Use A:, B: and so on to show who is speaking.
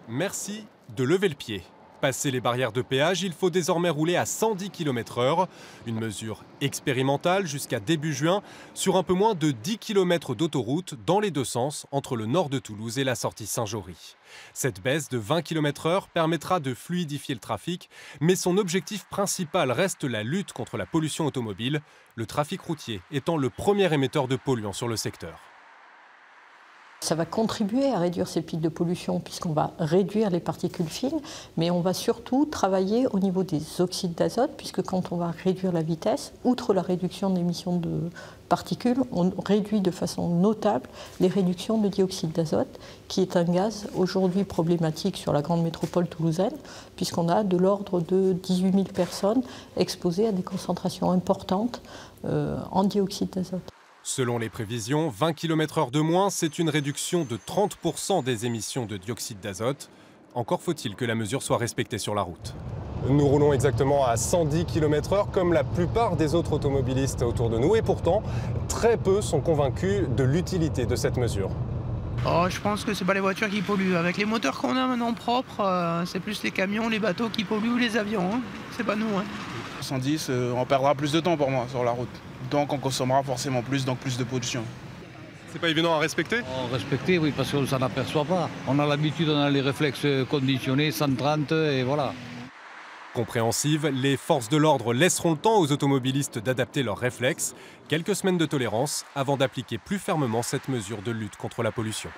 A: Merci de lever le pied. Passé les barrières de péage, il faut désormais rouler à 110 km/h. Une mesure expérimentale jusqu'à début juin sur un peu moins de 10 km d'autoroute dans les deux sens entre le nord de Toulouse et la sortie Saint-Jory. Cette baisse de 20 km/h permettra de fluidifier le trafic, mais son objectif principal reste la lutte contre la pollution automobile, le trafic routier étant le premier émetteur de polluants sur le secteur.
B: Ça va contribuer à réduire ces pics de pollution puisqu'on va réduire les particules fines, mais on va surtout travailler au niveau des oxydes d'azote puisque quand on va réduire la vitesse, outre la réduction d'émissions de particules, on réduit de façon notable les réductions de dioxyde d'azote qui est un gaz aujourd'hui problématique sur la grande métropole toulousaine puisqu'on a de l'ordre de 18 000 personnes exposées à des concentrations importantes en dioxyde d'azote.
A: Selon les prévisions, 20 km/h de moins, c'est une réduction de 30% des émissions de dioxyde d'azote. Encore faut-il que la mesure soit respectée sur la route. Nous roulons exactement à 110 km/h comme la plupart des autres automobilistes autour de nous et pourtant, très peu sont convaincus de l'utilité de cette mesure.
C: Oh, je pense que c'est pas les voitures qui polluent. Avec les moteurs qu'on a maintenant propres, c'est plus les camions, les bateaux qui polluent ou les avions. Hein. C'est pas nous. Hein.
D: 110, on perdra plus de temps pour moi sur la route. Donc on consommera forcément plus, donc plus de pollution.
A: C'est pas évident à respecter ?
E: Respecter, oui, parce qu'on ne s'en aperçoit pas. On a l'habitude, on a les réflexes conditionnés, 130 et voilà.
A: Compréhensive, les forces de l'ordre laisseront le temps aux automobilistes d'adapter leurs réflexes. Quelques semaines de tolérance avant d'appliquer plus fermement cette mesure de lutte contre la pollution.